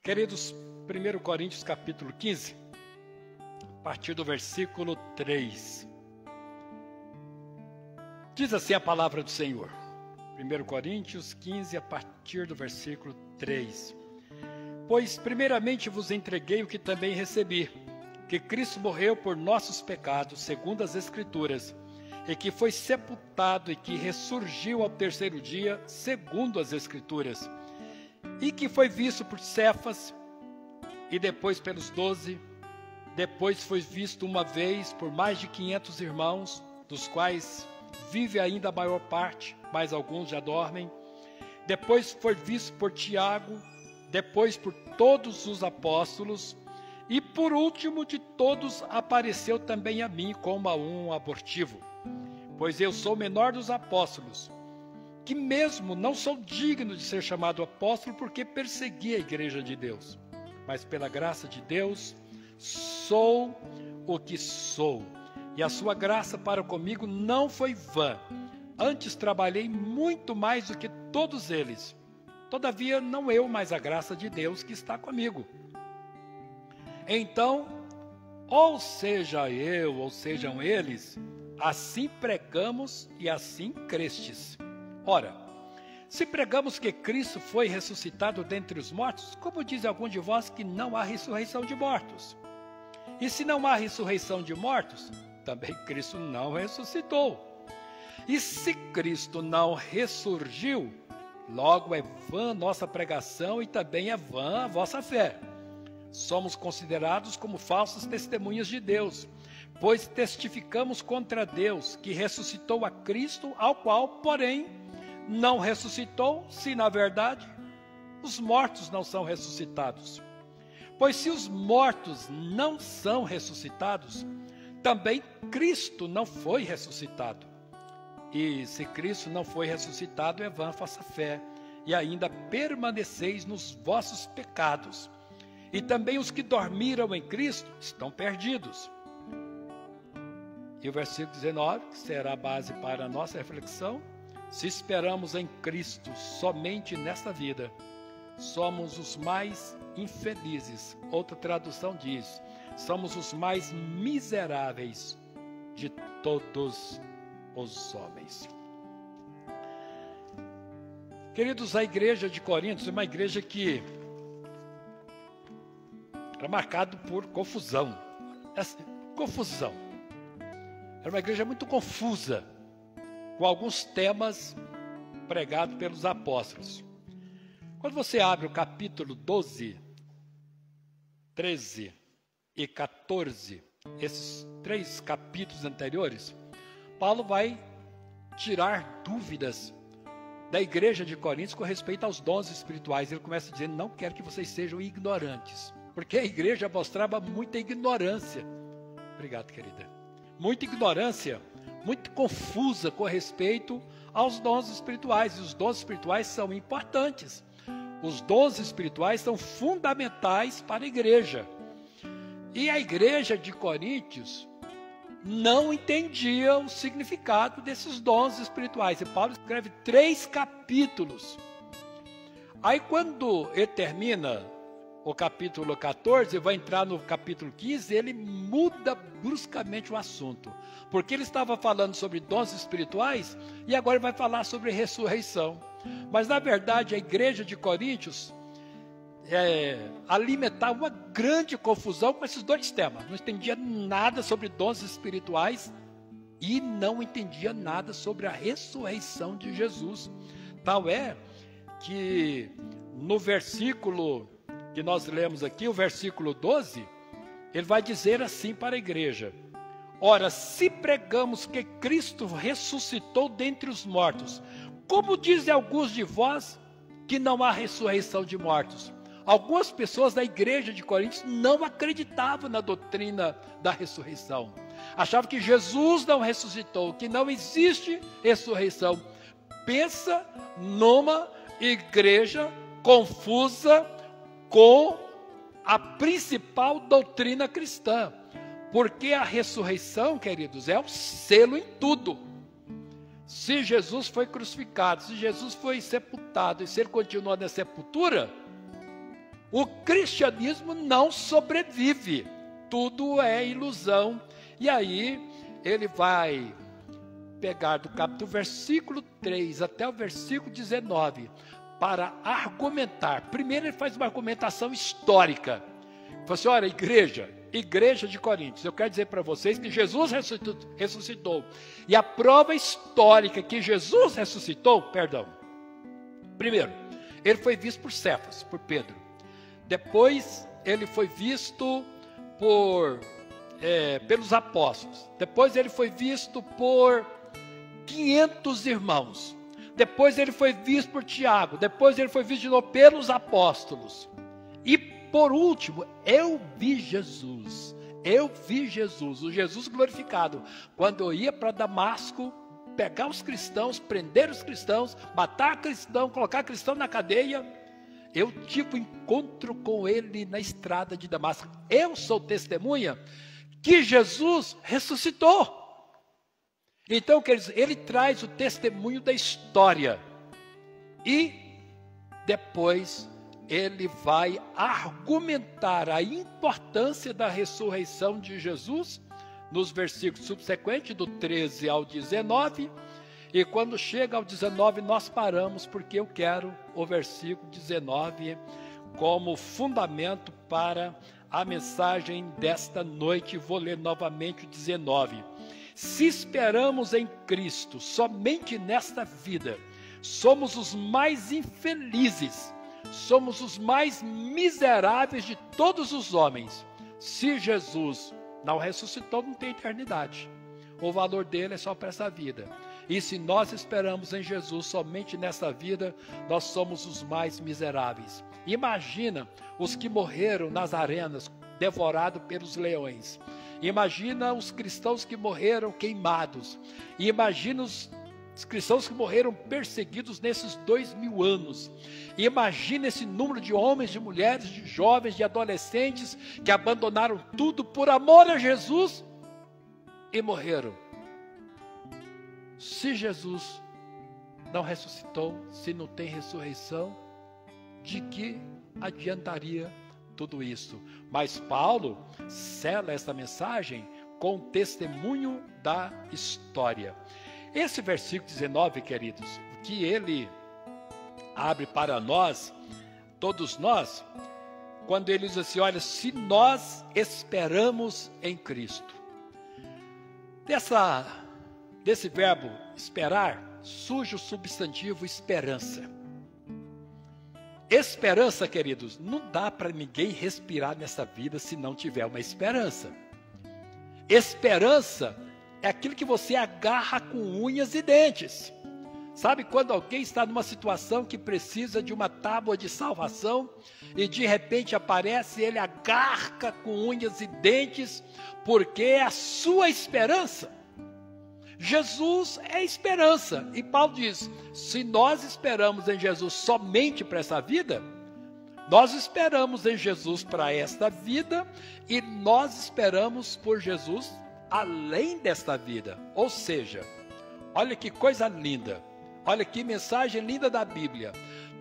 Queridos, 1 Coríntios capítulo 15, a partir do versículo 3. Diz assim a palavra do Senhor. 1 Coríntios 15, a partir do versículo 3. Pois primeiramente vos entreguei o que também recebi, que Cristo morreu por nossos pecados, segundo as Escrituras, e que foi sepultado e que ressurgiu ao terceiro dia, segundo as Escrituras, e que foi visto por Cefas, e depois pelos 12, depois foi visto uma vez por mais de 500 irmãos, dos quais vive ainda a maior parte, mas alguns já dormem. Depois foi visto por Tiago, depois por todos os apóstolos, e por último de todos apareceu também a mim como a um abortivo. Pois eu sou o menor dos apóstolos, que mesmo não sou digno de ser chamado apóstolo, porque persegui a igreja de Deus. Mas pela graça de Deus, sou o que sou. E a sua graça para comigo não foi vã. Antes trabalhei muito mais do que todos eles. Todavia, não eu, mas a graça de Deus que está comigo. Então, ou seja eu, ou sejam eles, assim pregamos e assim crestes. Ora, se pregamos que Cristo foi ressuscitado dentre os mortos, como diz algum de vós que não há ressurreição de mortos? E se não há ressurreição de mortos, também Cristo não ressuscitou. E se Cristo não ressurgiu, logo é vã nossa pregação e também é vã a vossa fé. Somos considerados como falsos testemunhas de Deus, pois testificamos contra Deus que ressuscitou a Cristo, ao qual, porém, não ressuscitou, se na verdade os mortos não são ressuscitados. Pois se os mortos não são ressuscitados, também Cristo não foi ressuscitado. E se Cristo não foi ressuscitado, é vã a vossa fé, e ainda permaneceis nos vossos pecados. E também os que dormiram em Cristo estão perdidos. E o versículo 19, que será a base para a nossa reflexão: se esperamos em Cristo somente nesta vida, somos os mais infelizes. Outra tradução diz: somos os mais miseráveis de todos os homens. Queridos, a igreja de Corinto é uma igreja que era marcada por confusão. Confusão. Era uma igreja muito confusa, com alguns temas pregados pelos apóstolos. Quando você abre o capítulo 12, 13 e 14, esses 3 capítulos anteriores, Paulo vai tirar dúvidas da igreja de Coríntios com respeito aos dons espirituais. Ele começa dizendo: não quero que vocês sejam ignorantes, porque a igreja mostrava muita ignorância. Obrigado, querida. Muita ignorância, muito confusa com respeito aos dons espirituais. E os dons espirituais são importantes. Os dons espirituais são fundamentais para a igreja. E a igreja de Coríntios não entendia o significado desses dons espirituais. E Paulo escreve 3 capítulos. Aí quando ele termina o capítulo 14, vai entrar no capítulo 15, ele muda bruscamente o assunto. Porque ele estava falando sobre dons espirituais e agora ele vai falar sobre ressurreição. Mas na verdade a igreja de Coríntios alimentava uma grande confusão com esses 2 temas. Não entendia nada sobre dons espirituais e não entendia nada sobre a ressurreição de Jesus. Tal é que no versículo que nós lemos aqui, o versículo 12, ele vai dizer assim para a igreja: ora, se pregamos que Cristo ressuscitou dentre os mortos, como dizem alguns de vós que não há ressurreição de mortos? Algumas pessoas da igreja de Coríntios não acreditavam na doutrina da ressurreição. Achavam que Jesus não ressuscitou, que não existe ressurreição. Pensa numa igreja confusa com a principal doutrina cristã. Porque a ressurreição, queridos, é o selo em tudo. Se Jesus foi crucificado, se Jesus foi sepultado e se ele continua na sepultura, O cristianismo não sobrevive, tudo é ilusão. E aí ele vai pegar do versículo 3 até o versículo 19 para argumentar. Primeiro ele faz uma argumentação histórica. Ele fala assim, olha, igreja de Coríntios, eu quero dizer para vocês que Jesus ressuscitou. E a prova histórica que Jesus ressuscitou, primeiro, ele foi visto por Cefas, por Pedro. Depois ele foi visto pelos apóstolos. Depois ele foi visto por 500 irmãos. Depois ele foi visto por Tiago. Depois ele foi visto de novo pelos apóstolos. E por último, eu vi Jesus, o Jesus glorificado, quando eu ia para Damasco, pegar os cristãos, prender os cristãos, matar cristão, colocar cristão na cadeia. Eu tive um encontro com ele na estrada de Damasco. Eu sou testemunha que Jesus ressuscitou. Então, ele traz o testemunho da história. E depois ele vai argumentar a importância da ressurreição de Jesus nos versículos subsequentes, do 13 ao 19. E quando chega ao 19, nós paramos, porque eu quero o versículo 19 como fundamento para a mensagem desta noite. Vou ler novamente o 19. Se esperamos em Cristo somente nesta vida, somos os mais infelizes, somos os mais miseráveis de todos os homens. Se Jesus não ressuscitou, não tem eternidade. O valor dele é só para essa vida. E se nós esperamos em Jesus somente nessa vida, nós somos os mais miseráveis. Imagina os que morreram nas arenas, devorados pelos leões. Imagina os cristãos que morreram queimados. E imagina os cristãos que morreram perseguidos nesses 2000 anos. E imagina esse número de homens, de mulheres, de jovens, de adolescentes que abandonaram tudo por amor a Jesus e morreram. Se Jesus não ressuscitou, se não tem ressurreição, de que adiantaria tudo isso? Mas Paulo sela essa mensagem com o testemunho da história. Esse versículo 19, queridos, que ele abre para nós, todos nós, quando ele diz assim, olha, se nós esperamos em Cristo. Desse verbo esperar, surge o substantivo esperança. Esperança, queridos, não dá para ninguém respirar nessa vida se não tiver uma esperança. Esperança é aquilo que você agarra com unhas e dentes. Sabe quando alguém está numa situação que precisa de uma tábua de salvação e de repente aparece, ele agarra com unhas e dentes, porque é a sua esperança. Jesus é esperança. E Paulo diz, se nós esperamos em Jesus somente para essa vida, nós esperamos em Jesus para esta vida e nós esperamos por Jesus além desta vida. Ou seja, olha que coisa linda, olha que mensagem linda da Bíblia.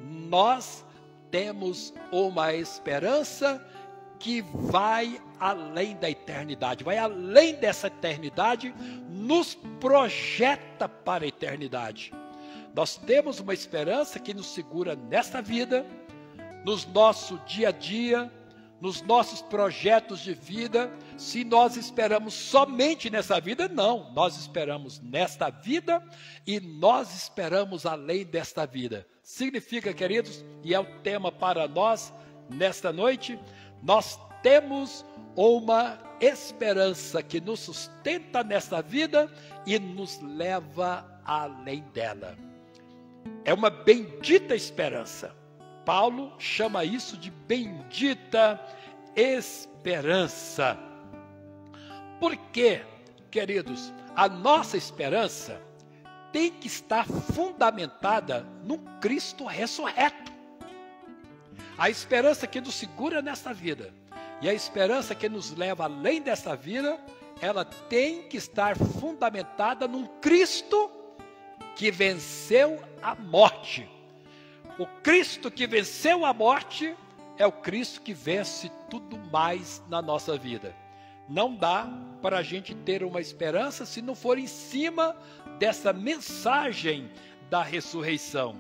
Nós temos uma esperança que vai além da eternidade, vai além dessa eternidade, nos projeta para a eternidade. Nós temos uma esperança que nos segura nesta vida, no nosso dia a dia, nos nossos projetos de vida. Se nós esperamos somente nessa vida, não, nós esperamos nesta vida e nós esperamos além desta vida. Significa, queridos, e é o tema para nós nesta noite, nós temos uma esperança que nos sustenta nesta vida e nos leva além dela. É uma bendita esperança. Paulo chama isso de bendita esperança. Por quê, queridos? A nossa esperança tem que estar fundamentada num Cristo ressurreto. A esperança que nos segura nesta vida e a esperança que nos leva além desta vida, ela tem que estar fundamentada num Cristo que venceu a morte. O Cristo que venceu a morte é o Cristo que vence tudo mais na nossa vida. Não dá para a gente ter uma esperança se não for em cima dessa mensagem da ressurreição.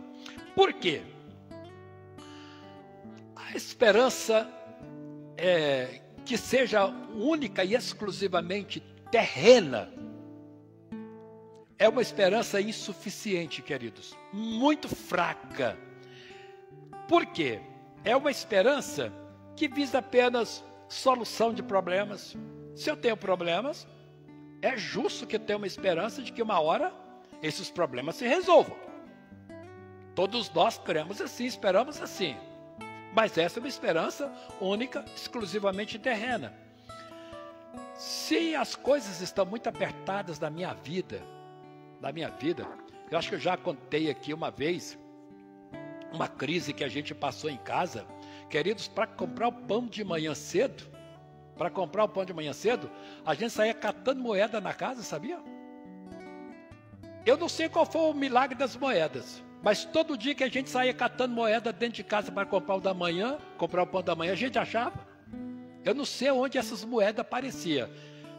Por quê? A esperança que seja única e exclusivamente terrena é uma esperança insuficiente, queridos, muito fraca. Por quê? É uma esperança que visa apenas solução de problemas. Se eu tenho problemas, é justo que eu tenha uma esperança de que uma hora esses problemas se resolvam. Todos nós queremos assim, esperamos assim. Mas essa é uma esperança única, exclusivamente terrena. Se as coisas estão muito apertadas na minha vida, eu acho que eu já contei aqui uma vez, uma crise que a gente passou em casa, queridos, para comprar o pão de manhã cedo, a gente saía catando moeda na casa, sabia? Eu não sei qual foi o milagre das moedas, mas todo dia que a gente saía catando moeda dentro de casa para comprar o pão da manhã, a gente achava. Eu não sei onde essas moedas apareciam.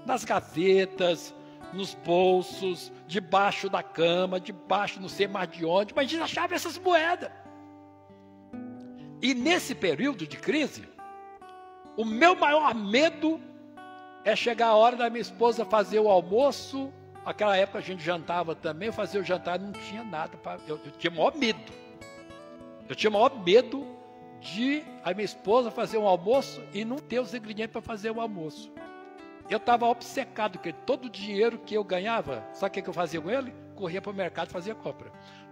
Nas gavetas, nos bolsos, debaixo da cama, debaixo não sei mais de onde, mas a gente achava essas moedas. E nesse período de crise, o meu maior medo é chegar a hora da minha esposa fazer o almoço. Naquela época a gente jantava também, eu fazia o jantar, não tinha nada. Eu tinha maior medo. Eu tinha maior medo de a minha esposa fazer um almoço e não ter os ingredientes para fazer o almoço. Eu estava obcecado, porque todo o dinheiro que eu ganhava, sabe o que eu fazia com ele? Corria para o mercado e fazia compra.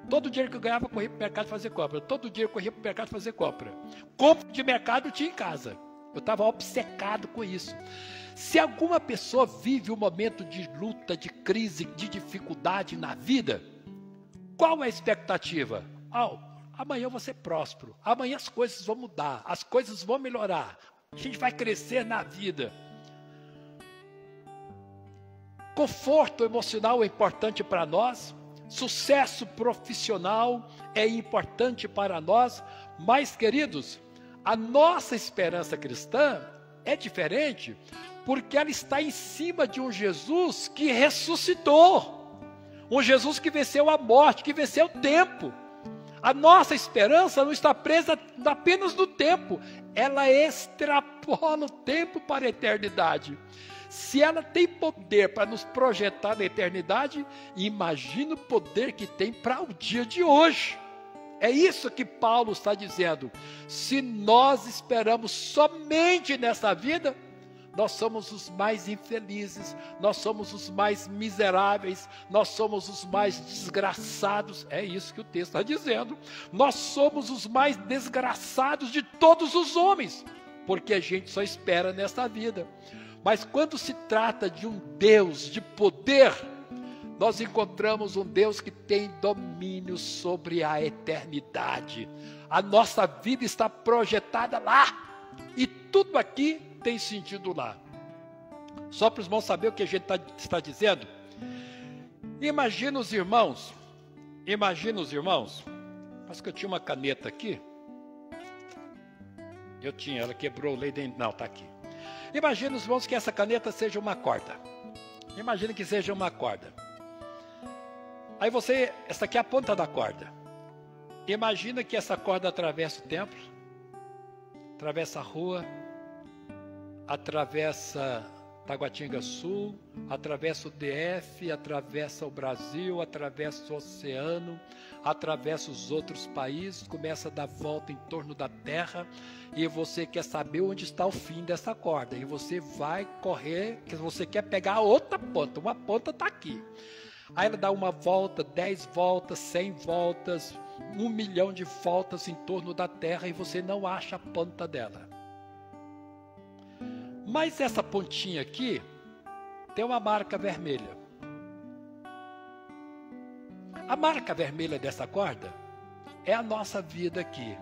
Todo o dinheiro que eu ganhava, corria para o mercado e fazia compra. Todo o dinheiro corria para o mercado e fazia compra. Compra de mercado eu tinha em casa. Eu estava obcecado com isso. Se alguma pessoa vive um momento de luta, de crise, de dificuldade na vida, qual é a expectativa? Amanhã eu vou ser próspero. Amanhã as coisas vão mudar. As coisas vão melhorar. A gente vai crescer na vida. Conforto emocional é importante para nós, sucesso profissional é importante para nós, mas, queridos, a nossa esperança cristã é diferente, porque ela está em cima de um Jesus que ressuscitou, um Jesus que venceu a morte, que venceu o tempo. A nossa esperança não está presa apenas no tempo, ela extrapola o tempo para a eternidade. Se ela tem poder para nos projetar na eternidade, imagina o poder que tem para o dia de hoje. É isso que Paulo está dizendo. Se nós esperamos somente nessa vida, nós somos os mais infelizes, nós somos os mais miseráveis, nós somos os mais desgraçados. É isso que o texto está dizendo. Nós somos os mais desgraçados de todos os homens, porque a gente só espera nessa vida. Mas quando se trata de um Deus de poder, nós encontramos um Deus que tem domínio sobre a eternidade. A nossa vida está projetada lá, e tudo aqui tem sentido lá. Só para os irmãos saberem o que a gente está dizendo. Imagina os irmãos, mas que eu tinha uma caneta aqui. Ela quebrou o leite, não, está aqui. Imagina, os irmãos, que essa caneta seja uma corda. Imagina que seja uma corda. Aí essa aqui é a ponta da corda. Imagina que essa corda atravessa o templo, atravessa a rua, atravessa Taguatinga Sul, atravessa o DF, atravessa o Brasil, atravessa o oceano, atravessa os outros países, começa a dar volta em torno da Terra, e você quer saber onde está o fim dessa corda, e você vai correr, que você quer pegar a outra ponta, uma ponta está aqui. Aí ela dá uma volta, 10 voltas, 100 voltas, 1 milhão de voltas em torno da Terra, e você não acha a ponta dela. Mas essa pontinha aqui tem uma marca vermelha. A marca vermelha dessa corda é a nossa vida aqui.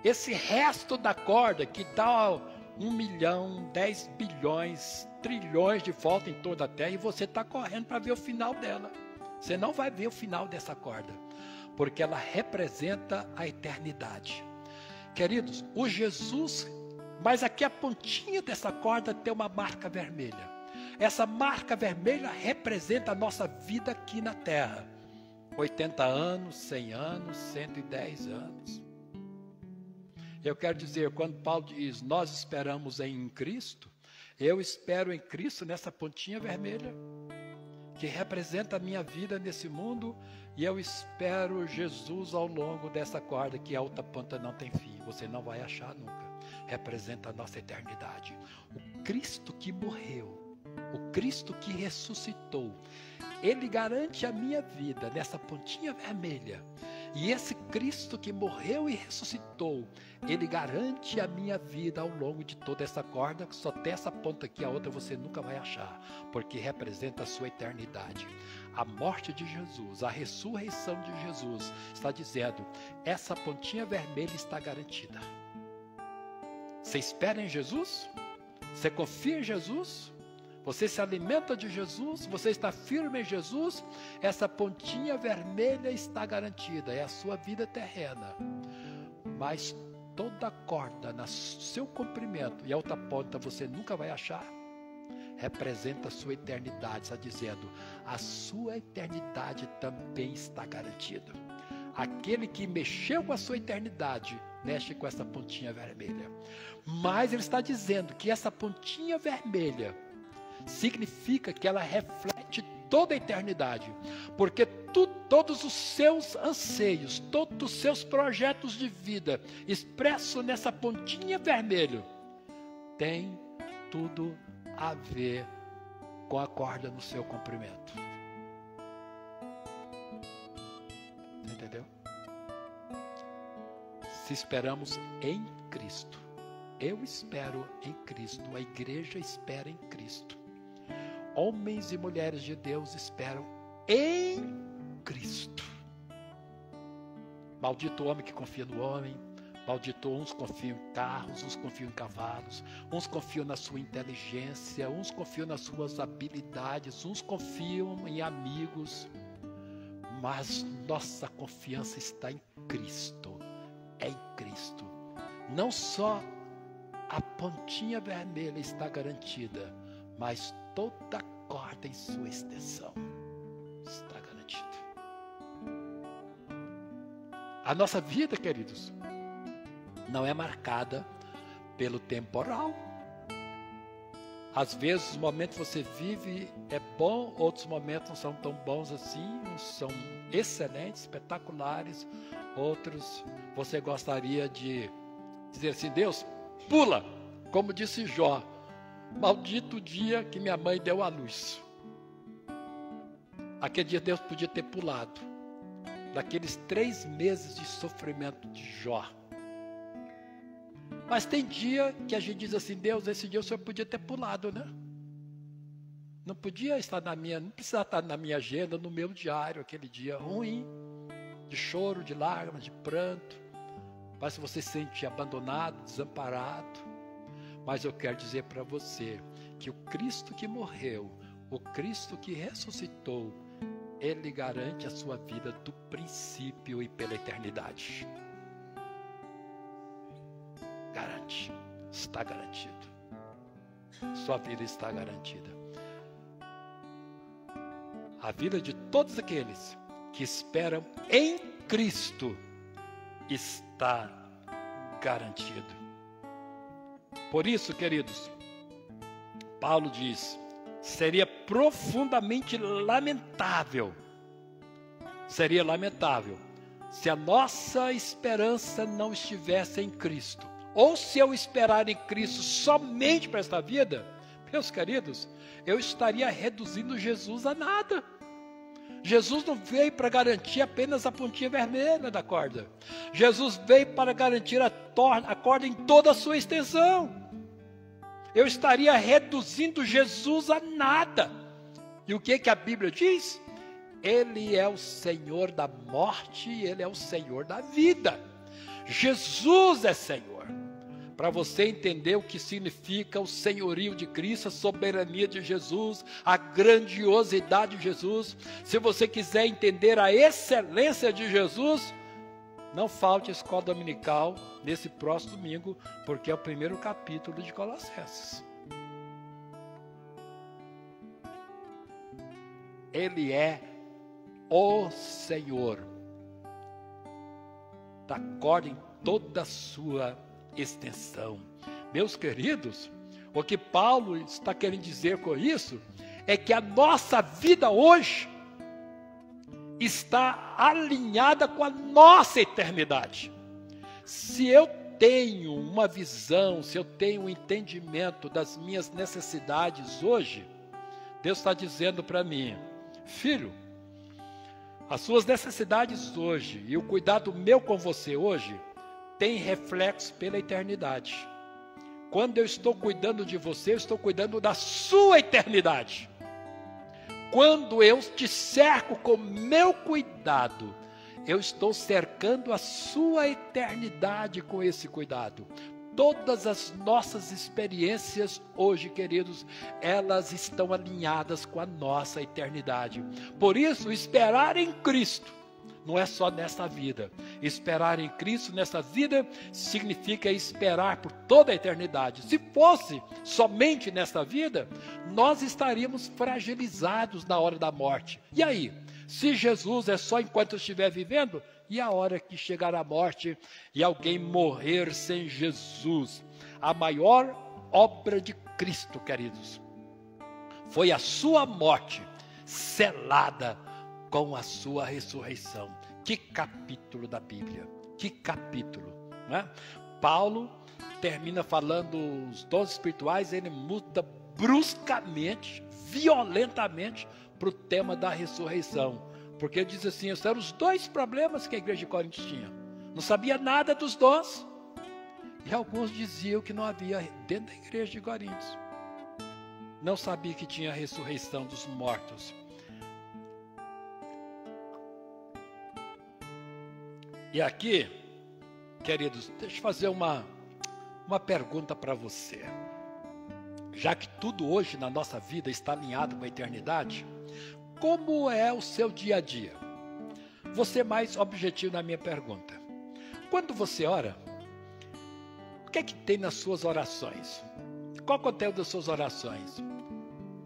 Esse resto da corda que dá 1 milhão, 10 bilhões, trilhões de voltas em torno da Terra, e você está correndo para ver o final dela. Você não vai ver o final dessa corda, porque ela representa a eternidade. Queridos, o Jesus, mas aqui a pontinha dessa corda tem uma marca vermelha. Essa marca vermelha representa a nossa vida aqui na terra. 80 anos, 100 anos, 110 anos. Eu quero dizer, quando Paulo diz, nós esperamos em Cristo, eu espero em Cristo nessa pontinha vermelha, que representa a minha vida nesse mundo, e eu espero Jesus ao longo dessa corda, que a outra ponta não tem fim, você não vai achar nunca. Representa a nossa eternidade. O Cristo que morreu, o Cristo que ressuscitou, Ele garante a minha vida nessa pontinha vermelha. E esse Cristo que morreu e ressuscitou, Ele garante a minha vida ao longo de toda essa corda, que só tem essa ponta aqui, a outra você nunca vai achar, porque representa a sua eternidade. A morte de Jesus, a ressurreição de Jesus, está dizendo, essa pontinha vermelha está garantida. Você espera em Jesus? Você confia em Jesus? Você se alimenta de Jesus? Você está firme em Jesus? Essa pontinha vermelha está garantida, é a sua vida terrena. Mas toda corda no seu comprimento e a outra ponta você nunca vai achar, representa a sua eternidade, está dizendo, a sua eternidade também está garantida. Aquele que mexeu com a sua eternidade, mexe com essa pontinha vermelha. Mas ele está dizendo que essa pontinha vermelha significa que ela reflete toda a eternidade, porque todos os seus anseios, todos os seus projetos de vida expressos nessa pontinha vermelha tem tudo a ver com a corda no seu comprimento. Entendeu? Se esperamos em Cristo, eu espero em Cristo, a igreja espera em Cristo. Homens e mulheres de Deus esperam em Cristo. Maldito o homem que confia no homem, maldito, uns confiam em carros, uns confiam em cavalos, uns confiam na sua inteligência, uns confiam nas suas habilidades, uns confiam em amigos, mas nossa confiança está em Cristo, é em Cristo. Não só a pontinha vermelha está garantida, mas toda a corda em sua extensão está garantida. A nossa vida, queridos, não é marcada pelo temporal. Às vezes, os momentos que você vive é bom, outros momentos não são tão bons assim, uns são excelentes, espetaculares, outros você gostaria de dizer assim, Deus, pula, como disse Jó, maldito o dia que minha mãe deu à luz. Aquele dia Deus podia ter pulado daqueles 3 meses de sofrimento de Jó. Mas tem dia que a gente diz assim, Deus, esse dia o Senhor podia ter pulado, né? Não podia estar não precisava estar na minha agenda, no meu diário, aquele dia ruim, de choro, de lágrimas, de pranto. Mas você se sente abandonado, desamparado. Mas eu quero dizer para você que o Cristo que morreu, o Cristo que ressuscitou, Ele garante a sua vida do princípio e pela eternidade. Garante, está garantido. Sua vida está garantida. A vida de todos aqueles que esperam em Cristo está garantido. Por isso, queridos, Paulo diz, seria profundamente lamentável, se a nossa esperança não estivesse em Cristo, ou se eu esperar em Cristo somente para esta vida, meus queridos, eu estaria reduzindo Jesus a nada. Jesus não veio para garantir apenas a pontinha vermelha da corda. Jesus veio para garantir a corda em toda a sua extensão. Eu estaria reduzindo Jesus a nada. E o que a Bíblia diz? Ele é o Senhor da morte e Ele é o Senhor da vida. Jesus é Senhor. Para você entender o que significa o senhorio de Cristo, a soberania de Jesus, a grandiosidade de Jesus, se você quiser entender a excelência de Jesus, Não falte a escola dominical nesse próximo domingo, porque é o primeiro capítulo de Colossenses. Ele é o Senhor. Da corda em toda a sua extensão. Meus queridos, o que Paulo está querendo dizer com isso é que a nossa vida hoje está alinhada com a nossa eternidade. Se eu tenho uma visão, se eu tenho um entendimento das minhas necessidades hoje, Deus está dizendo para mim: filho, as suas necessidades hoje e o cuidado meu com você hoje tem reflexo pela eternidade. Quando eu estou cuidando de você, eu estou cuidando da sua eternidade. Quando eu te cerco com meu cuidado, eu estou cercando a sua eternidade com esse cuidado. Todas as nossas experiências hoje, queridos, elas estão alinhadas com a nossa eternidade. Por isso, esperar em Cristo não é só nesta vida. Esperar em Cristo nesta vida significa esperar por toda a eternidade. Se fosse somente nesta vida, nós estaríamos fragilizados na hora da morte. E aí? Se Jesus é só enquanto eu estiver vivendo, e a hora que chegar a morte e alguém morrer sem Jesus? A maior obra de Cristo, queridos, foi a sua morte selada com a sua ressurreição. Que capítulo da Bíblia, que capítulo, né? Paulo termina falando os dons espirituais, ele muda bruscamente, violentamente, para o tema da ressurreição, porque ele diz assim: esses eram os dois problemas que a igreja de Corinto tinha. Não sabia nada dos dons, e alguns diziam que não havia dentro da igreja de Corinto. Não sabia que tinha a ressurreição dos mortos. E aqui, queridos, deixa eu fazer uma pergunta para você. Já que tudo hoje na nossa vida está alinhado com a eternidade, como é o seu dia a dia? Vou ser mais objetivo na minha pergunta. Quando você ora, o que é que tem nas suas orações? Qual é o conteúdo das suas orações?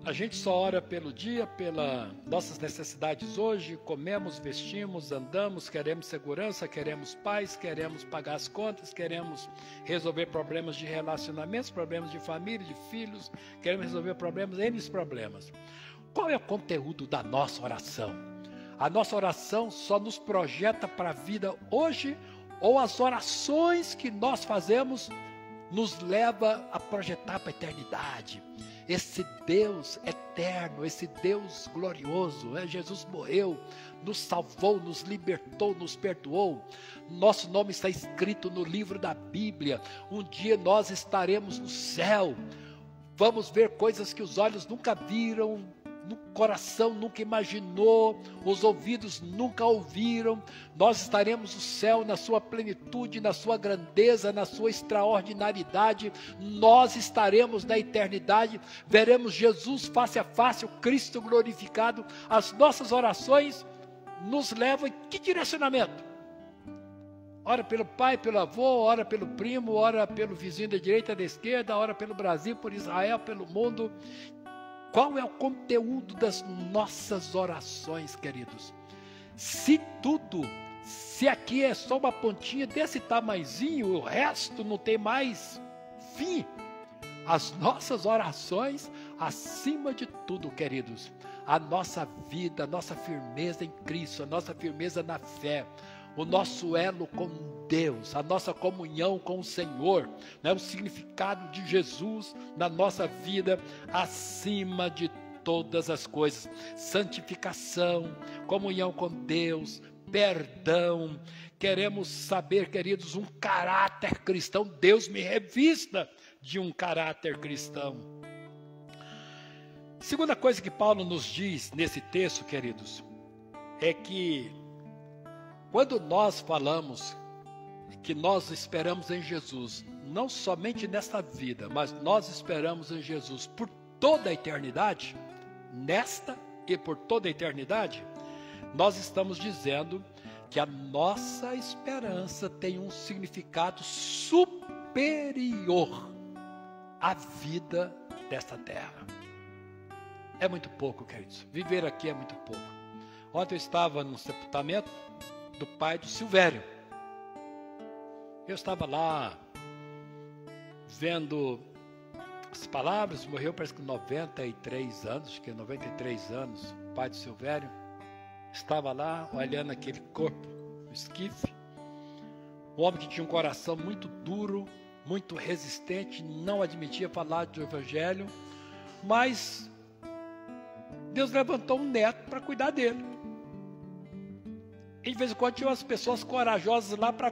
A gente só ora pelo dia, pelas nossas necessidades hoje, comemos, vestimos, andamos, queremos segurança, queremos paz, queremos pagar as contas, queremos resolver problemas de relacionamentos, problemas de família, de filhos, queremos resolver problemas, N problemas. Qual é o conteúdo da nossa oração? A nossa oração só nos projeta para a vida hoje, ou as orações que nós fazemos nos leva a projetar para a eternidade? Esse Deus eterno, esse Deus glorioso, né? Jesus morreu, nos salvou, nos libertou, nos perdoou. Nosso nome está escrito no livro da Bíblia. Um dia nós estaremos no céu. Vamos ver coisas que os olhos nunca viram, no coração nunca imaginou, os ouvidos nunca ouviram. Nós estaremos no céu na sua plenitude, na sua grandeza, na sua extraordinariedade. Nós estaremos na eternidade, veremos Jesus face a face, o Cristo glorificado. As nossas orações nos levam em que direcionamento? Ora pelo pai, pelo avô, ora pelo primo, ora pelo vizinho da direita, da esquerda, ora pelo Brasil, por Israel, pelo mundo. Qual é o conteúdo das nossas orações, queridos? Se aqui é só uma pontinha desse tamanhozinho, o resto não tem mais fim. As nossas orações, acima de tudo, queridos, a nossa vida, a nossa firmeza em Cristo, a nossa firmeza na fé, o nosso elo com Deus, a nossa comunhão com o Senhor, né? O significado de Jesus na nossa vida, acima de todas as coisas. Santificação, comunhão com Deus, perdão. Queremos saber, queridos, um caráter cristão. Deus me revista de um caráter cristão. Segunda coisa que Paulo nos diz nesse texto, queridos, é que quando nós falamos que nós esperamos em Jesus, não somente nesta vida, mas nós esperamos em Jesus por toda a eternidade, nesta e por toda a eternidade, nós estamos dizendo que a nossa esperança tem um significado superior à vida desta terra. É muito pouco, queridos. Viver aqui é muito pouco. Ontem eu estava no sepultamento do pai do Silvério. Eu estava lá vendo as palavras, morreu parece que 93 anos, acho que 93 anos, o pai do Silvério. Estava lá olhando aquele corpo, o esquife. Um homem que tinha um coração muito duro, muito resistente, não admitia falar do evangelho, mas Deus levantou um neto para cuidar dele. E de vez em quando tinha umas pessoas corajosas lá para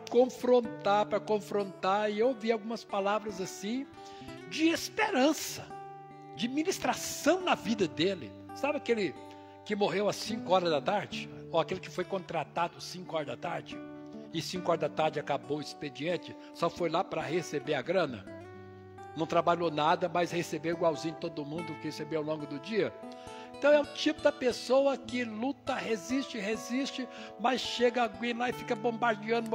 confrontar, e eu ouvi algumas palavras assim, de esperança, de ministração na vida dele. Sabe aquele que morreu às 5 horas da tarde? Ou aquele que foi contratado às 5 horas da tarde? E 5 horas da tarde acabou o expediente, só foi lá para receber a grana? Não trabalhou nada, mas recebeu igualzinho todo mundo que recebeu ao longo do dia? Então é o tipo da pessoa que luta, resiste, mas chega alguém lá e fica bombardeando,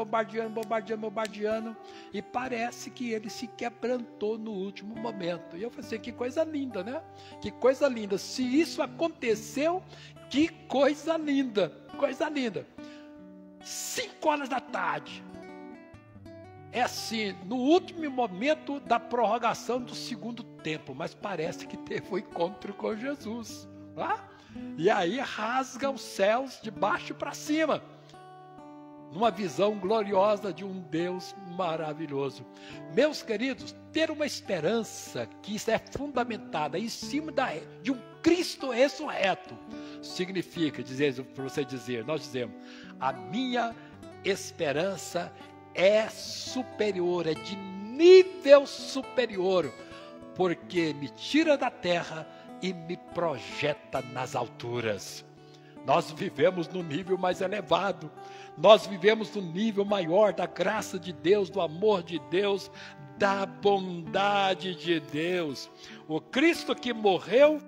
e parece que ele se quebrantou no último momento. E eu falei assim, que coisa linda, né? Que coisa linda. Se isso aconteceu, que coisa linda, coisa linda. 5 horas da tarde. É assim, no último momento da prorrogação do segundo tempo, mas parece que teve um encontro com Jesus. E aí rasga os céus de baixo para cima, numa visão gloriosa de um Deus maravilhoso. Meus queridos, ter uma esperança que é fundamentada em cima de um Cristo ressurreto, significa dizer, para você dizer, nós dizemos, a minha esperança é superior, é de nível superior, porque me tira da terra e me projeta nas alturas. Nós vivemos no nível mais elevado, nós vivemos no nível maior da graça de Deus, do amor de Deus, da bondade de Deus. O Cristo que morreu,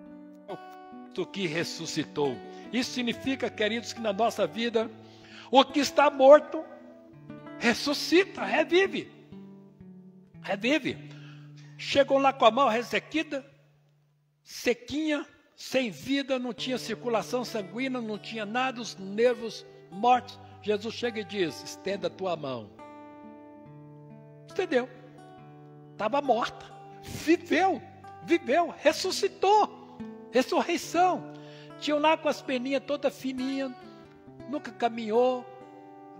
o Cristo que ressuscitou. Isso significa, queridos, que na nossa vida, o que está morto, ressuscita, revive. Chegam lá com a mão ressequida, sequinha, sem vida, não tinha circulação sanguínea, não tinha nada, os nervos mortos. Jesus chega e diz, estenda a tua mão. Estendeu. Estava morta. Viveu, ressuscitou. Ressurreição. Tinham lá com as perninhas toda fininha, nunca caminhou,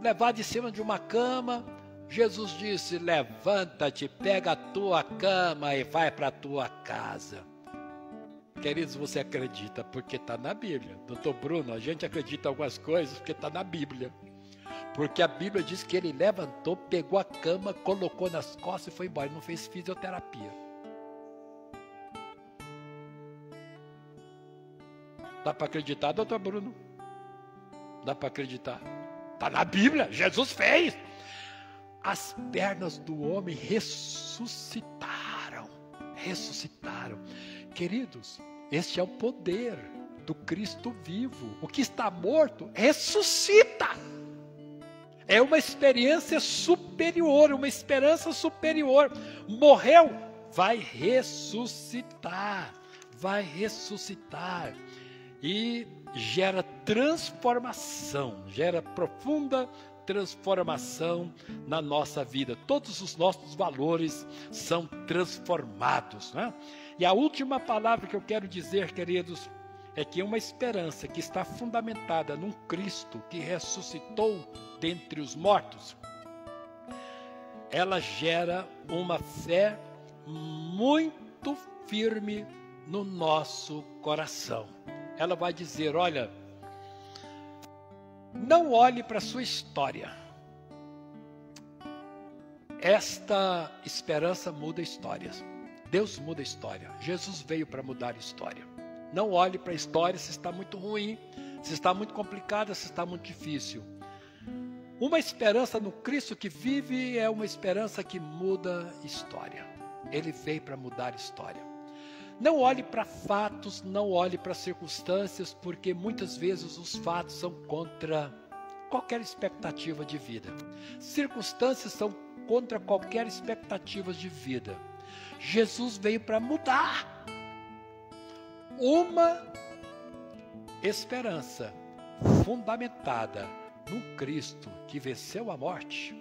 levado de cima de uma cama. Jesus disse, levanta-te, pega a tua cama e vai para a tua casa. Queridos, você acredita porque está na Bíblia. Doutor Bruno, a gente acredita em algumas coisas porque está na Bíblia. Porque a Bíblia diz que ele levantou, pegou a cama, colocou nas costas e foi embora. Ele não fez fisioterapia. Dá para acreditar, doutor Bruno? Dá para acreditar. Está na Bíblia, Jesus fez. As pernas do homem ressuscitaram. Queridos, este é o poder do Cristo vivo. O que está morto, ressuscita. É uma experiência superior, uma esperança superior. Morreu, vai ressuscitar. E gera transformação, gera profunda transformação na nossa vida. Todos os nossos valores são transformados, né? E a última palavra que eu quero dizer, queridos, é que uma esperança que está fundamentada num Cristo que ressuscitou dentre os mortos, ela gera uma fé muito firme no nosso coração. Ela vai dizer, olha, não olhe para a sua história. Esta esperança muda histórias. Deus muda a história. Jesus veio para mudar a história. Não olhe para a história se está muito ruim, se está muito complicada, se está muito difícil. Uma esperança no Cristo que vive é uma esperança que muda história. Ele veio para mudar a história. Não olhe para fatos, não olhe para circunstâncias, porque muitas vezes os fatos são contra qualquer expectativa de vida. Circunstâncias são contra qualquer expectativa de vida. Jesus veio para mudar. Uma esperança fundamentada num Cristo que venceu a morte.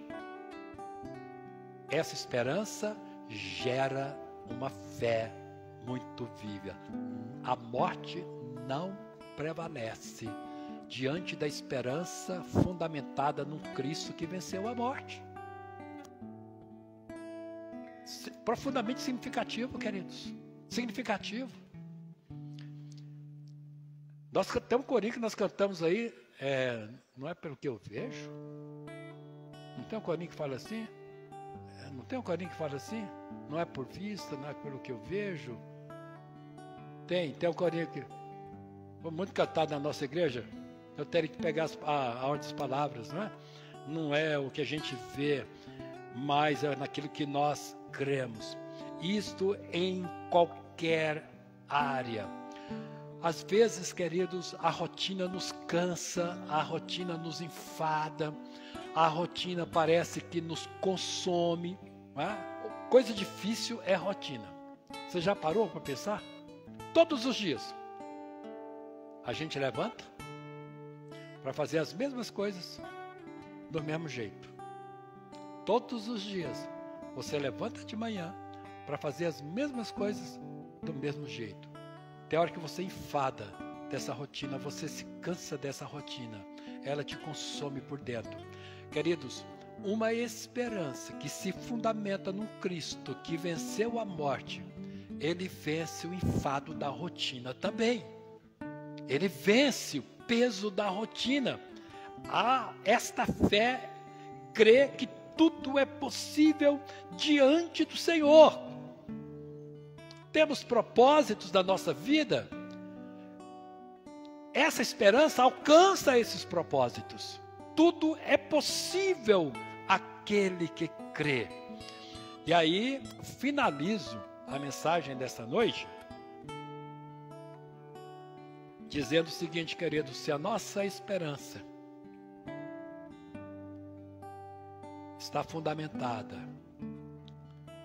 Essa esperança gera uma fé muito viva. A morte não prevalece diante da esperança fundamentada num Cristo que venceu a morte. Profundamente significativo, queridos. Significativo. Nós cantamos um corinho que nós cantamos aí, não é pelo que eu vejo. Não tem um corinho que fala assim? Não tem um corinho que fala assim? Não é por vista, não é pelo que eu vejo. Tem um corinho que foi muito cantado na nossa igreja. Eu teria que pegar a ordem das palavras, não é? Não é o que a gente vê, mas é naquilo que nós cremos. Isto em qualquer área. Às vezes, queridos, a rotina nos cansa, a rotina nos enfada, a rotina parece que nos consome. Não é? Coisa difícil é rotina. Você já parou para pensar? Todos os dias a gente levanta para fazer as mesmas coisas do mesmo jeito. Todos os dias você levanta de manhã para fazer as mesmas coisas do mesmo jeito. Tem hora que você enfada dessa rotina, você se cansa dessa rotina, ela te consome por dentro. Queridos, uma esperança que se fundamenta num Cristo que venceu a morte, ele vence o enfado da rotina também. Ele vence o peso da rotina. Esta fé crê que tudo é possível diante do Senhor. Temos propósitos da nossa vida. Essa esperança alcança esses propósitos. Tudo é possível àquele que crê. E aí, finalizo a mensagem desta noite dizendo o seguinte, queridos: se a nossa esperança está fundamentada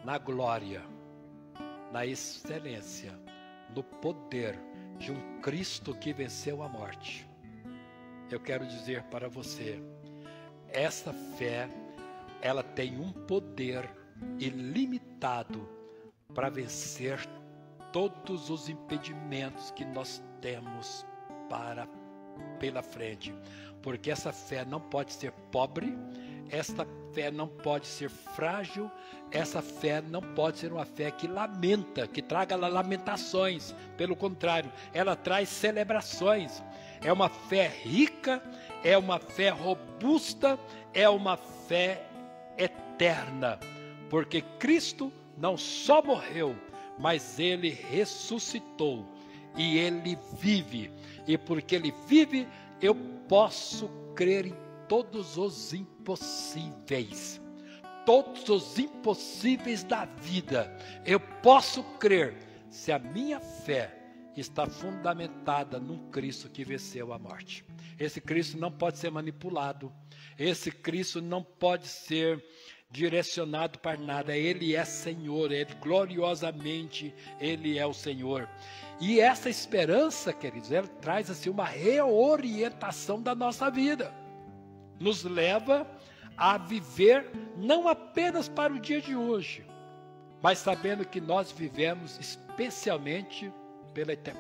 na glória, na excelência, no poder de um Cristo que venceu a morte, eu quero dizer para você, essa fé, ela tem um poder ilimitado para vencer todos os impedimentos que nós temos pela frente, porque essa fé não pode ser pobre, essa fé não pode ser frágil, essa fé não pode ser uma fé que lamenta, que traga lamentações. Pelo contrário, ela traz celebrações. É uma fé rica, é uma fé robusta, é uma fé eterna, porque Cristo não só morreu, mas Ele ressuscitou e Ele vive. E porque Ele vive, eu posso crer em todos os impossíveis. Todos os impossíveis da vida. Eu posso crer se a minha fé está fundamentada num Cristo que venceu a morte. Esse Cristo não pode ser manipulado. Esse Cristo não pode ser direcionado para nada. Ele é Senhor, gloriosamente Ele é o Senhor. E essa esperança, queridos, ela traz assim uma reorientação da nossa vida. Nos leva a viver não apenas para o dia de hoje, mas sabendo que nós vivemos especialmente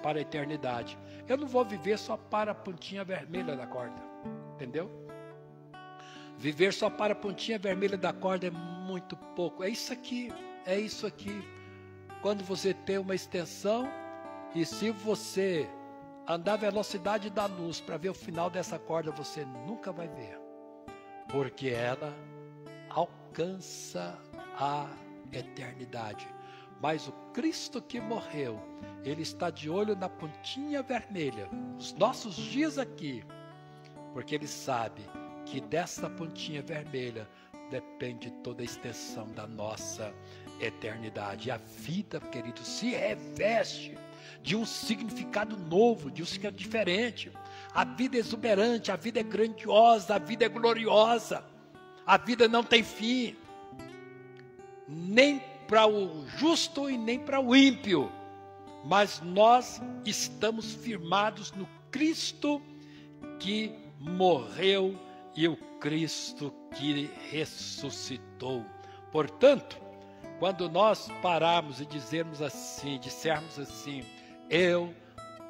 para a eternidade. Eu não vou viver só para a pontinha vermelha da corda, entendeu? Viver só para a pontinha vermelha da corda é muito pouco. É isso aqui, é isso aqui. Quando você tem uma extensão, e se você andar a velocidade da luz para ver o final dessa corda, você nunca vai ver, porque ela alcança a eternidade. Mas o Cristo que morreu, Ele está de olho na pontinha vermelha, os nossos dias aqui, porque Ele sabe que dessa pontinha vermelha depende toda a extensão da nossa eternidade. A vida, querido, se reveste de um significado novo, de um significado diferente. A vida é exuberante, a vida é grandiosa, a vida é gloriosa. A vida não tem fim, nem para o justo e nem para o ímpio. Mas nós estamos firmados no Cristo que morreu e o Cristo que ressuscitou. Portanto, quando nós pararmos e dissermos assim, eu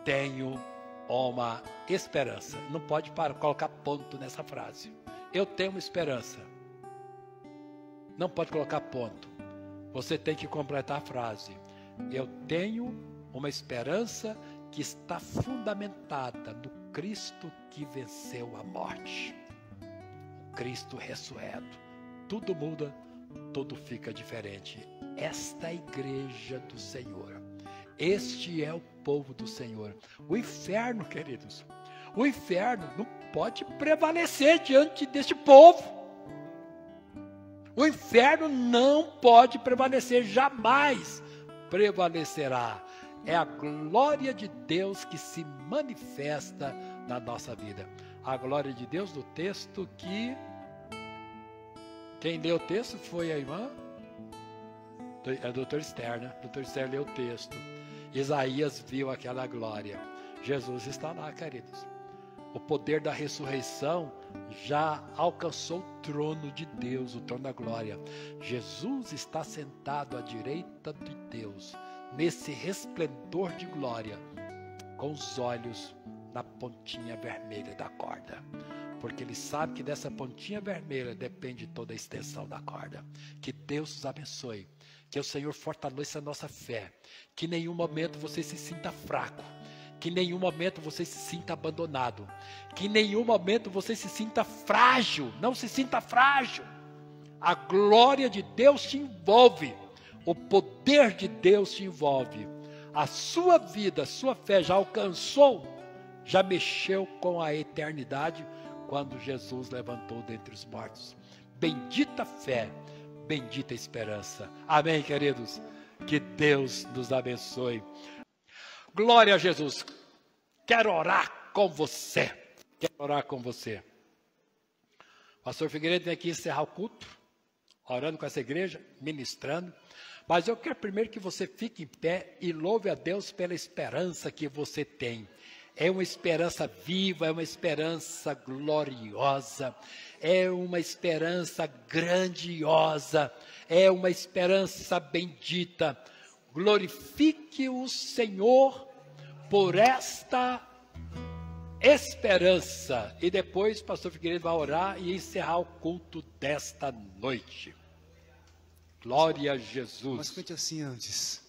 tenho uma esperança. Não pode colocar ponto nessa frase. Eu tenho uma esperança. Não pode colocar ponto. Você tem que completar a frase. Eu tenho uma esperança que está fundamentada no Cristo que venceu a morte. O Cristo ressurreto. Tudo muda, tudo fica diferente. Esta é a igreja do Senhor. Este é o povo do Senhor. O inferno, queridos, o inferno não pode prevalecer diante deste povo. O inferno não pode prevalecer, jamais prevalecerá. É a glória de Deus que se manifesta na nossa vida. A glória de Deus do texto que... Quem leu o texto foi a irmã? A doutora Esther, né? A doutora Esther leu o texto. Isaías viu aquela glória. Jesus está lá, queridos. O poder da ressurreição já alcançou o trono de Deus, o trono da glória. Jesus está sentado à direita de Deus, nesse resplendor de glória, com os olhos na pontinha vermelha da corda. Porque ele sabe que dessa pontinha vermelha depende toda a extensão da corda. Que Deus os abençoe. Que o Senhor fortaleça a nossa fé. Que em nenhum momento você se sinta fraco. Que em nenhum momento você se sinta abandonado. Que em nenhum momento você se sinta frágil. Não se sinta frágil. A glória de Deus te envolve. O poder de Deus te envolve. A sua vida, a sua fé já alcançou, já mexeu com a eternidade quando Jesus levantou dentre os mortos. Bendita fé, bendita esperança. Amém, queridos? Que Deus nos abençoe. Glória a Jesus. Quero orar com você. Quero orar com você. Pastor Figueiredo vem aqui encerrar o culto, orando com essa igreja, ministrando. Mas eu quero primeiro que você fique em pé e louve a Deus pela esperança que você tem. É uma esperança viva, é uma esperança gloriosa, é uma esperança grandiosa, é uma esperança bendita. Glorifique o Senhor por esta esperança. E depois o pastor Figueiredo vai orar e encerrar o culto desta noite. Glória a Jesus. Mas cante assim antes.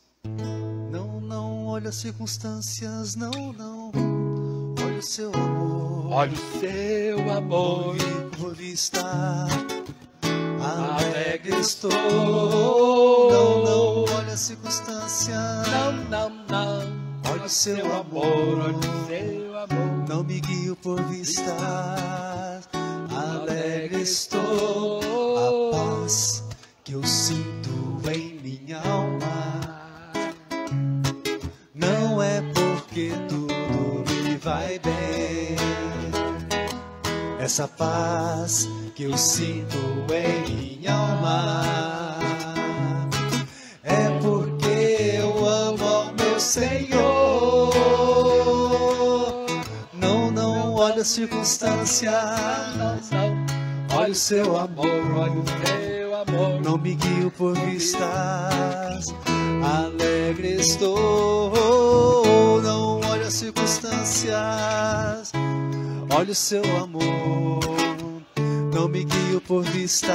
Não, não, olha as circunstâncias, não, não. Olha o seu amor. Olha o seu amor. Por estar alegre estou. Não, não, olha as circunstâncias. Não, não, não. Olha o seu amor. Olha o seu amor. Não me guio por estar alegre estou. A paz que eu sinto em minha alma não é porque tudo me vai bem. Essa paz que eu sinto em minha alma é porque eu amo ao meu Senhor. Não, não olha as circunstâncias, olha o seu amor, olha o seu amor. Não me guio por vistas, alegre estou. Não olha as circunstâncias, olha o seu amor. Não me guio por vistas,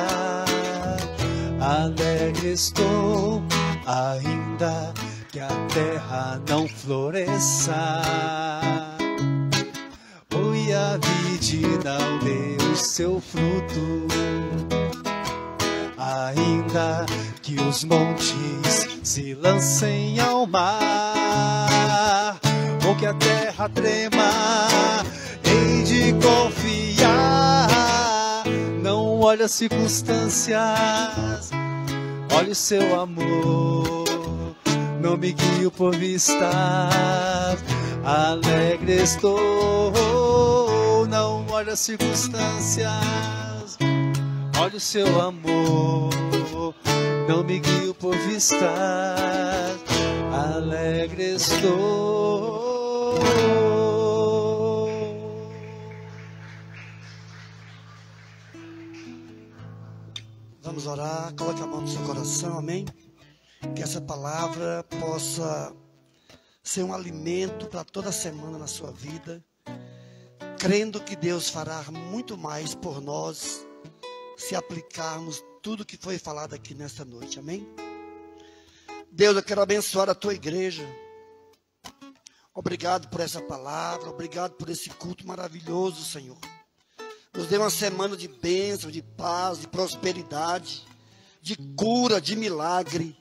alegre estou. Ainda que a terra não floresça, e a vide não dê o seu fruto, ainda que os montes se lancem ao mar, ou que a terra trema, hei de confiar. Não olha as circunstâncias, olha o seu amor. não me guio por vistas. Alegre estou, não olho as circunstâncias, olho o seu amor, não me guio por vistas. Alegre estou. Vamos orar, coloque a mão no seu coração, amém? Que essa palavra possa ser um alimento para toda semana na sua vida, crendo que Deus fará muito mais por nós, se aplicarmos tudo que foi falado aqui nesta noite, amém? Deus, eu quero abençoar a tua igreja. Obrigado por essa palavra, obrigado por esse culto maravilhoso, Senhor. Nos dê uma semana de bênção, de paz, de prosperidade, de cura, de milagre.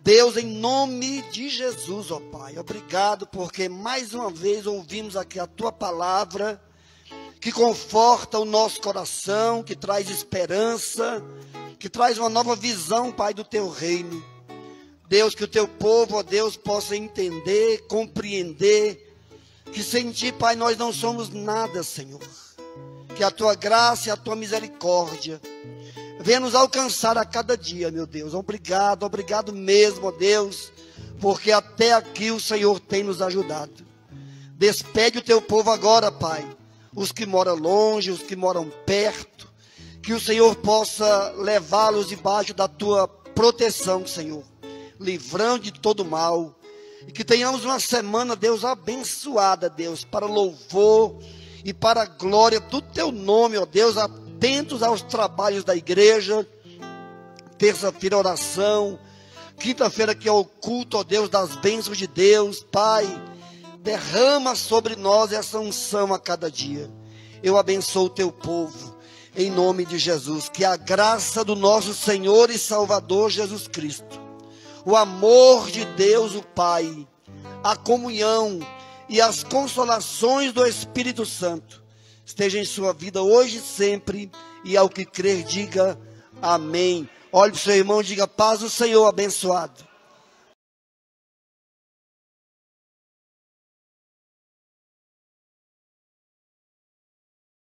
Deus, em nome de Jesus, ó Pai, obrigado porque mais uma vez ouvimos aqui a Tua palavra, que conforta o nosso coração, que traz esperança, que traz uma nova visão, Pai, do Teu reino. Deus, que o Teu povo, ó Deus, possa entender, compreender, que sem Ti, Pai, nós não somos nada, Senhor. Que a Tua graça e a Tua misericórdia venha nos alcançar a cada dia, meu Deus. Obrigado, obrigado mesmo, ó Deus, porque até aqui o Senhor tem nos ajudado. Despede o Teu povo agora, Pai, os que moram longe, os que moram perto, que o Senhor possa levá-los debaixo da Tua proteção, Senhor, livrando de todo mal, e que tenhamos uma semana, Deus, abençoada, Deus, para louvor e para a glória do Teu nome, ó Deus, atentos aos trabalhos da igreja. Terça-feira, oração. Quinta-feira, que é o culto, ó Deus, das bênçãos de Deus. Pai, derrama sobre nós essa unção a cada dia. Eu abençoo o Teu povo, em nome de Jesus. Que a graça do nosso Senhor e Salvador Jesus Cristo, o amor de Deus, o Pai, a comunhão e as consolações do Espírito Santo esteja em sua vida hoje e sempre, e ao que crer diga amém. Olhe para o seu irmão e diga: paz do Senhor, abençoado.